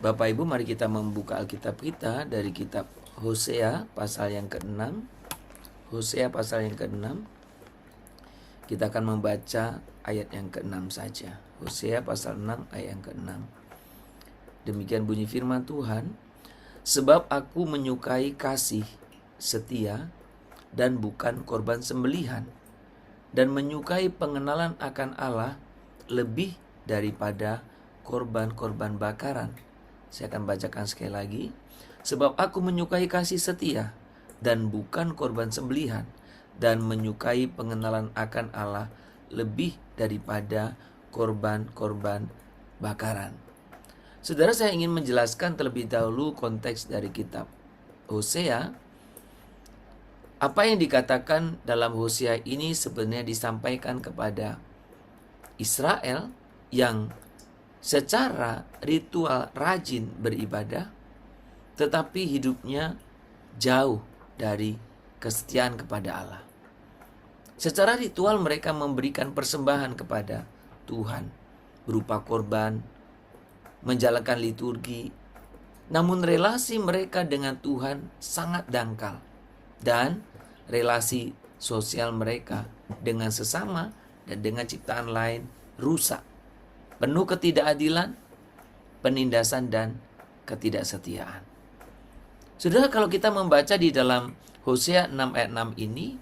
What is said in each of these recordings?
Bapak Ibu, mari kita membuka Alkitab kita dari kitab Hosea pasal yang ke-6. Hosea pasal yang ke-6. Kita akan membaca ayat yang ke-6 saja. Hosea pasal 6 ayat yang ke-6. Demikian bunyi firman Tuhan, "Sebab aku menyukai kasih setia dan bukan korban sembelihan, dan menyukai pengenalan akan Allah lebih daripada korban-korban bakaran." Saya akan bacakan sekali lagi. "Sebab aku menyukai kasih setia dan bukan korban sembelihan, dan menyukai pengenalan akan Allah lebih daripada korban-korban bakaran." Saudara, saya ingin menjelaskan terlebih dahulu konteks dari kitab Hosea. Apa yang dikatakan dalam Hosea ini sebenarnya disampaikan kepada Israel yang secara ritual rajin beribadah, tetapi hidupnya jauh dari kesetiaan kepada Allah. Secara ritual mereka memberikan persembahan kepada Tuhan berupa korban, menjalankan liturgi, namun relasi mereka dengan Tuhan sangat dangkal, dan relasi sosial mereka dengan sesama dan dengan ciptaan lain rusak, penuh ketidakadilan, penindasan, dan ketidaksetiaan. Saudara, kalau kita membaca di dalam Hosea 6 ayat 6 ini,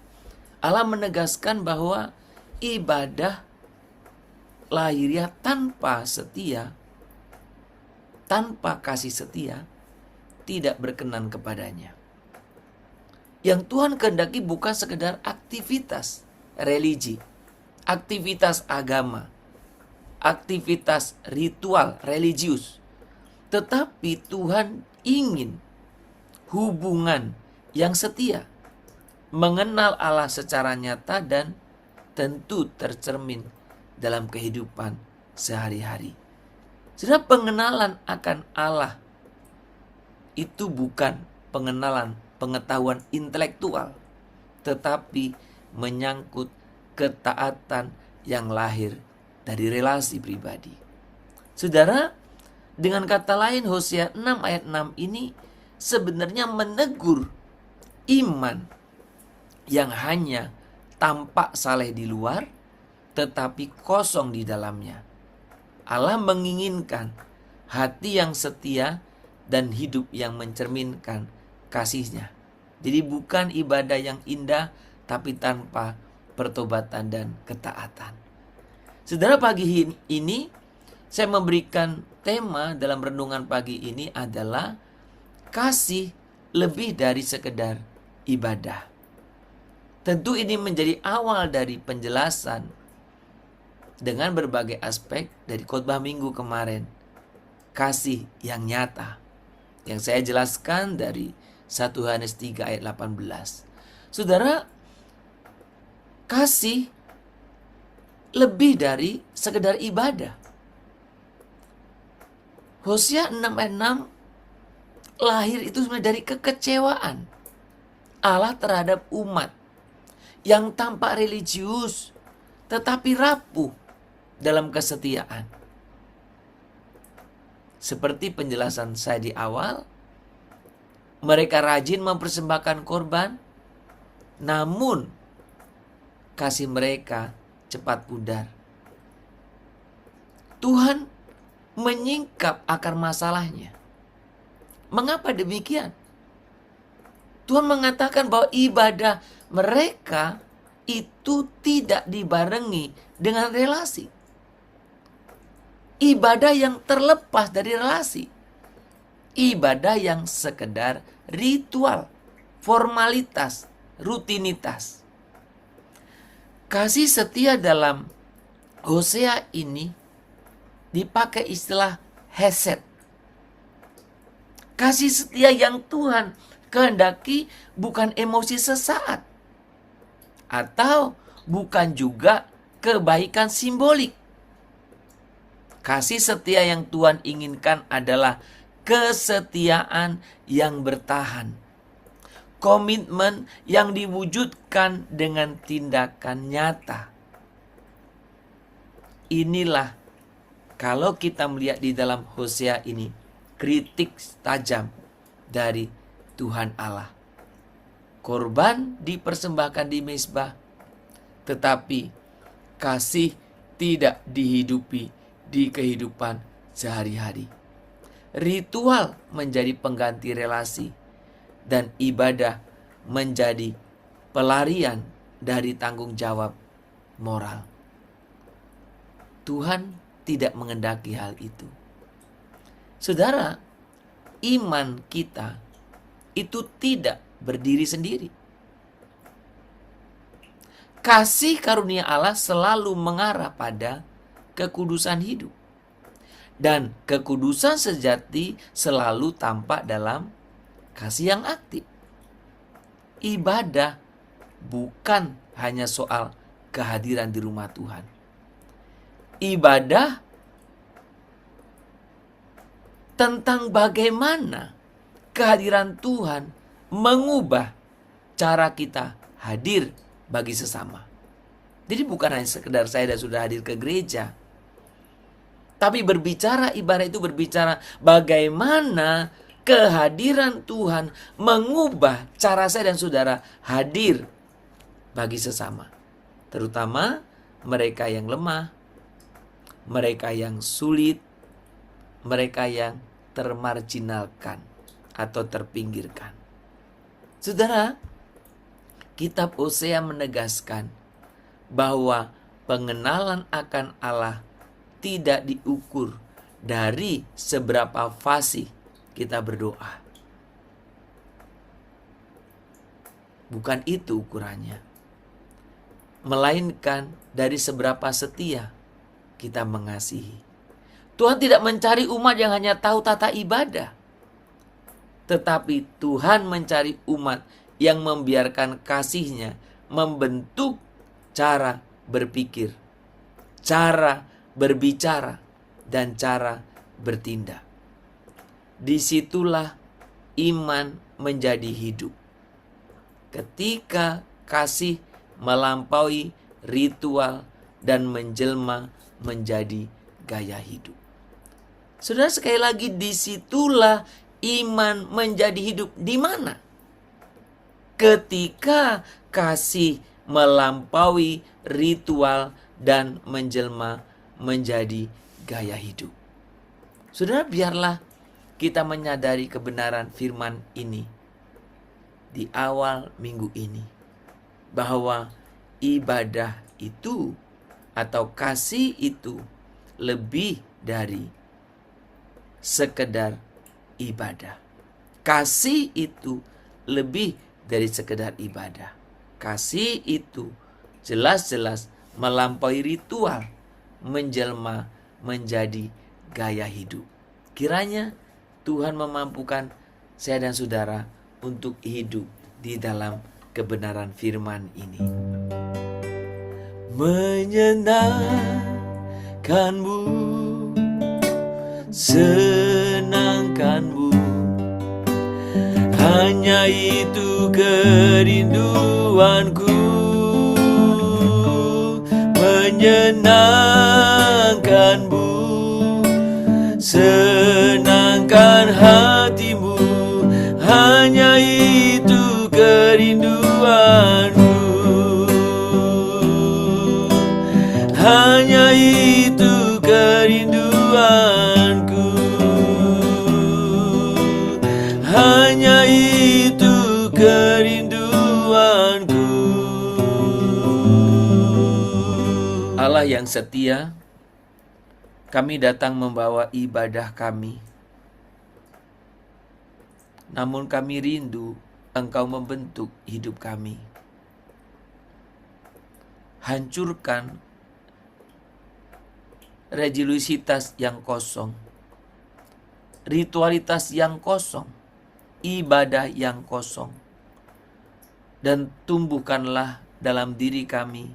Allah menegaskan bahwa ibadah lahiriah tanpa setia, tanpa kasih setia, tidak berkenan kepadanya. Yang Tuhan kehendaki bukan sekedar aktivitas religi, aktivitas agama, aktivitas ritual religius, tetapi Tuhan ingin hubungan yang setia, mengenal Allah secara nyata dan tentu tercermin dalam kehidupan sehari-hari. Saudara, pengenalan akan Allah itu bukan pengenalan pengetahuan intelektual, tetapi menyangkut ketaatan yang lahir dari relasi pribadi. Saudara, dengan kata lain Hosea 6 ayat 6 ini sebenarnya menegur iman yang hanya tampak saleh di luar tetapi kosong di dalamnya. Allah menginginkan hati yang setia dan hidup yang mencerminkan kasih-Nya. Jadi bukan ibadah yang indah tapi tanpa pertobatan dan ketaatan. Saudara, pagi ini saya memberikan tema dalam renungan pagi ini adalah kasih lebih dari sekedar ibadah. Tentu ini menjadi awal dari penjelasan dengan berbagai aspek dari khotbah minggu kemarin. Kasih yang nyata yang saya jelaskan dari 1 Yohanes 3 ayat 18. Saudara, kasih lebih dari sekedar ibadah. Hosea 6 ayat 6 lahir itu sebenarnya dari kekecewaan Allah terhadap umat yang tampak religius tetapi rapuh dalam kesetiaan. Seperti penjelasan saya di awal, mereka rajin mempersembahkan korban, namun kasih mereka cepat pudar. Tuhan menyingkap akar masalahnya. Mengapa demikian? Tuhan mengatakan bahwa ibadah mereka itu tidak dibarengi dengan relasi. Ibadah yang terlepas dari relasi. Ibadah yang sekedar ritual, formalitas, rutinitas. Kasih setia dalam Hosea ini dipakai istilah hesed. Kasih setia yang Tuhan kehendaki bukan emosi sesaat, atau bukan juga kebaikan simbolik. Kasih setia yang Tuhan inginkan adalah kesetiaan yang bertahan, komitmen yang diwujudkan dengan tindakan nyata. Inilah kalau kita melihat di dalam Hosea ini, kritik tajam dari Tuhan Allah. Korban dipersembahkan di mezbah, tetapi kasih tidak dihidupi di kehidupan sehari-hari. Ritual menjadi pengganti relasi, dan ibadah menjadi pelarian dari tanggung jawab moral. Tuhan tidak mengendaki hal itu. Saudara, iman kita itu tidak berdiri sendiri. Kasih karunia Allah selalu mengarah pada kekudusan hidup. Dan kekudusan sejati selalu tampak dalam kasih yang aktif. Ibadah bukan hanya soal kehadiran di rumah Tuhan. Ibadah tentang bagaimana kehadiran Tuhan mengubah cara kita hadir bagi sesama. Jadi bukan hanya sekedar saya dan sudah hadir ke gereja, tapi berbicara ibadah itu berbicara bagaimana kehadiran Tuhan mengubah cara saya dan saudara hadir bagi sesama. Terutama mereka yang lemah, mereka yang sulit, mereka yang termarginalkan atau terpinggirkan. Saudara, kitab Hosea menegaskan bahwa pengenalan akan Allah tidak diukur dari seberapa fasih kita berdoa. Bukan itu ukurannya. Melainkan dari seberapa setia kita mengasihi. Tuhan tidak mencari umat yang hanya tahu tata ibadah, tetapi Tuhan mencari umat yang membiarkan kasihnya membentuk cara berpikir, cara berbicara, dan cara bertindak. Disitulah iman menjadi hidup. Ketika kasih melampaui ritual dan menjelma menjadi gaya hidup. Saudara, sekali lagi, disitulah iman menjadi hidup. Di mana? Ketika kasih melampaui ritual dan menjelma menjadi gaya hidup. Saudara, biarlah kita menyadari kebenaran firman ini di awal minggu ini, bahwa ibadah itu atau kasih itu lebih dari sekedar ibadah. Kasih itu lebih dari sekedar ibadah. Kasih itu jelas-jelas melampaui ritual, menjelma menjadi gaya hidup. Kiranya Tuhan memampukan saya dan saudara untuk hidup di dalam kebenaran firman ini. Menyenangkanmu, senangkanmu, hanya itu kerinduanku. Menyenangkanmu, senangkan hatimu, hanya itu kerinduanku. Hanya itu kerinduanku. Hanya itu kerinduanku. Allah yang setia, kami datang membawa ibadah kami. Namun kami rindu Engkau membentuk hidup kami. Hancurkan religiusitas yang kosong, ritualitas yang kosong, ibadah yang kosong, dan tumbuhkanlah dalam diri kami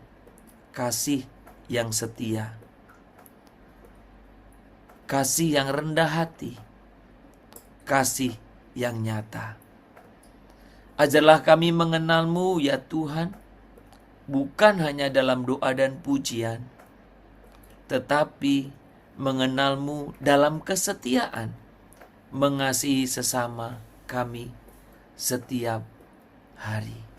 kasih yang setia, kasih yang rendah hati, kasih yang nyata. Ajarlah kami mengenal-Mu ya Tuhan, bukan hanya dalam doa dan pujian, tetapi mengenal-Mu dalam kesetiaan, mengasihi sesama kami setiap hari.